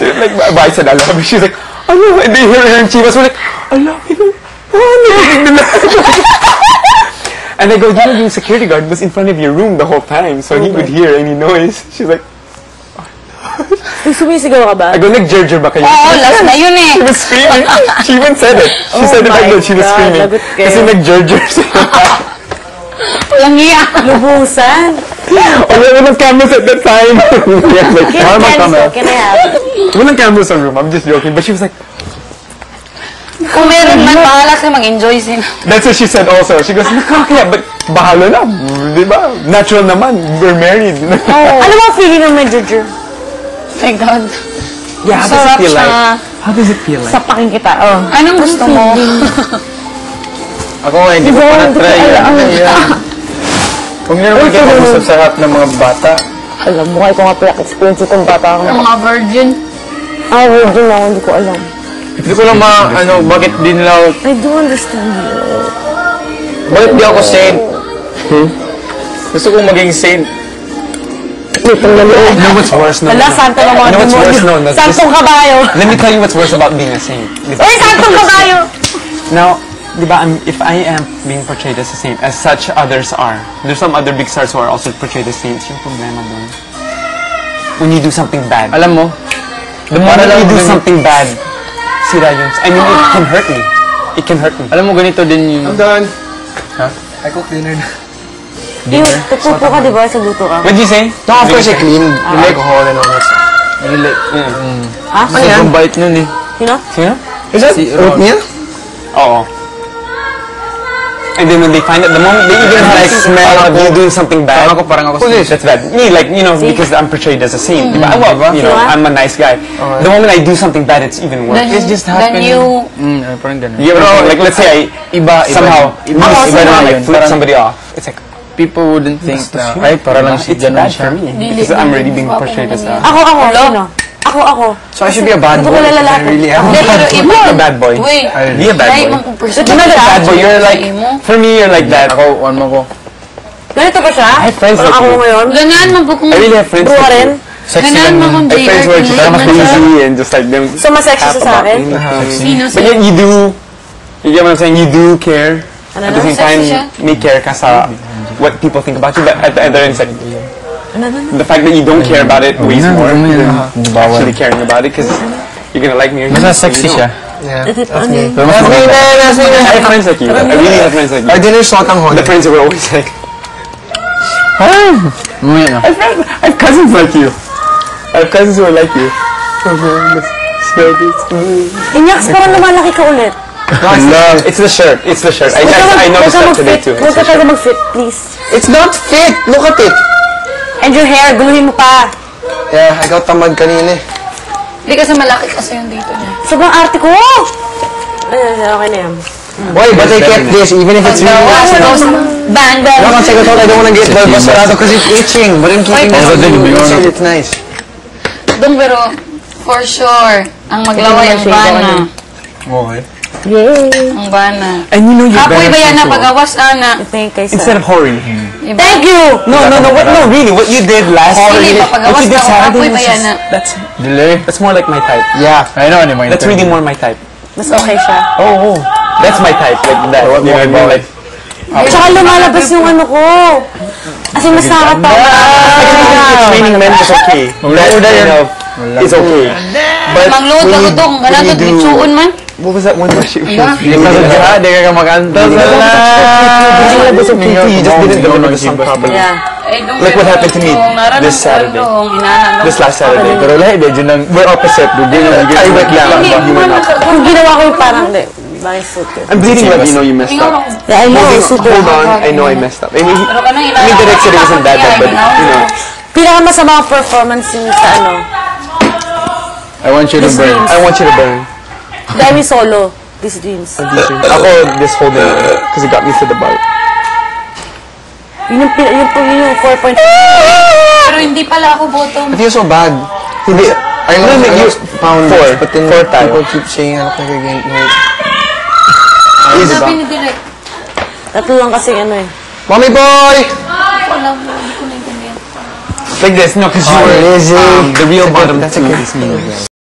She like, I said, I love you. She's like, I love you. And they hear her and she was like, I love you. And I go, you know, yung security guard was in front of your room the whole time, so he would hear any noise. She's like, sumisigaw ka ba? I go, nag-jerjer ba kayo? Oo, last na yun eh. She was screaming. She even said it. She said it like that. She was screaming. Kasi nag-jerjer siya. Walang iya. Lubusan. Walang cameras at that time. Can I have? Walang cameras sa room. I'm just joking. But she was like, Kung meron man, bahala ka mag-enjoy sila. that's what she said also. She goes, nakakaya, but bahala na. Di ba? Natural naman. We're married. Ano ba feeling ng medyo? My God. Yeah, how does it feel like? How does it feel like? Sapakin kita. Oh. Anong gusto mo? Ako nga, hindi ko pa na-try. Huwag niyo naman kayo mag-usap sa harap ng mga bata. Alam mo, ko nga pala-experience itong bata ko. Mga virgin. Virgin ako, hindi ko alam. Hindi ko lang bakit di nila ako... I don't understand you. Bakit di ako saint? Gusto kong maging saint. You know what's worse? No, Wala, santo ng mga You know what's worse? No, no, Santong kabayo. let me tell you what's worse about being a saint. Uy, santong kabayo! Now, di ba, if I am being portrayed as a saint, as such others are, there's some other big stars who are also portrayed as saints. Yung problema doon, when you do something bad, Alam mo, the moment you do something bad, sira yun. I mean, it can hurt me. It can hurt me. alam mo ganito din yung... I'm done. Ha? I cook dinner na. Yung tutupo ka, di ba? Sa luto ka. What did you say? No, of course I cleaned. Yung alcohol and all that stuff. Really? Ha? Sobrang bait nun eh. Sino? Sino? Is that oatmeal? Oo. And then when they find it, the moment they even like smell of you doing something bad, Parang ako that's bad. Me, like, you know, because I'm portrayed as a saint. Diba? Well, you know, I'm a nice guy. The moment I do something bad, it's even worse. It's just Then happening. you... Parang ganun. You ever, like, let's say I somehow like flip somebody off. It's like, People wouldn't think na, ay, para lang si it's ganun bad siya. for me because I'm already being portrayed as a... Ako. Sino? Ako. So I should be a bad boy. Hindi ko lalaki. I really am. You're a bad boy. Wait. Be a bad boy. You're not a bad boy. You're like, for me, you're like that. Ako, one mo ko. Ganito ba siya? I have friends like Ako you. ngayon? Ganaan mo po kung... I really have friends Bro ka like rin? you. Sexy Ganaan mo kung I have friends who are just like crazy and just like them. So, mas sexy siya sa akin? Sino But yet you do, you get what I'm saying? You do care. At the same time, may care ka sa what people think about you. But at the other end, it's like, the fact that you don't care about it weighs more than actually caring about it because you're gonna like me or Mas not. sexy siya. Yeah. I have friends like you. I really have friends like Our you. dinner shot ang The honey. friends who were always like, Mamaya na. I have cousins like you. I have cousins who are like you. Inyax, parang lumalaki ka ulit. It's the shirt. It's the shirt. I noticed that today too. Huwag ka talaga mag-fit, please. It's not fit! Look at it! And your hair, guluhin mo pa. Yeah, ikaw tamad kanina eh. Hindi kasi malaki kasi yung dito niya. Sobrang arte ko. Okay na yan. Why? But I kept this even if it's really nice. Bang, bang. No, kasi I thought I don't wanna get basarado because it's itching. But I'm keeping this. It's nice. Dong, pero for sure, ang maglaway ang bana. Okay. Yay! Ang bana. And you know you're Kapoy better ba yan na people. pagawas, ana? Thank you, Instead of Hori. Thank you! No, really. What you did last Hindi, what papagawas you did na ako. Saturday Kapoy was ba yan just, na? that's more like my type. Yeah. I know, ano mo yun. That's really more my type. Mas okay siya. Oh. That's my type, like that. You know what I mean? Like, Tsaka lumalabas yung ano ko. As in, mas nakakatawa. training men is okay. That kind of is okay. But Mangload ka ko dong. Ganun to, ditsuon man. what was that one where she was? Di ka sa di ka makanta sa You just didn't deliver the song properly. Yeah. Like what happened to me this Saturday. This last Saturday. Pero lahat, medyo nang... We're opposite. I went down, you went up. Kung ginawa ko yung parang, hindi. Bakit suit I'm bleeding red, you know you messed up. Yeah, I know, super. Hold on, I know I messed up. I mean, direct said it wasn't that bad, but, you know. Pinakamasama performance yung sa ano. I want you to burn. I want you to burn. Dami solo. These dreams. Ako, this whole day, because it got me to the bar. Yun yung 4.5. Pero hindi pala ako bottom. I feel so bad. Hindi. I know No, you pound four. but then Four tayo. people keep saying I look like you're getting weight. Sabi ni Direk. Tatlo lang kasi ano eh. Mommy boy! Wala, hindi ko naintindihan. Like this, no, because you were, the real bottom two is me.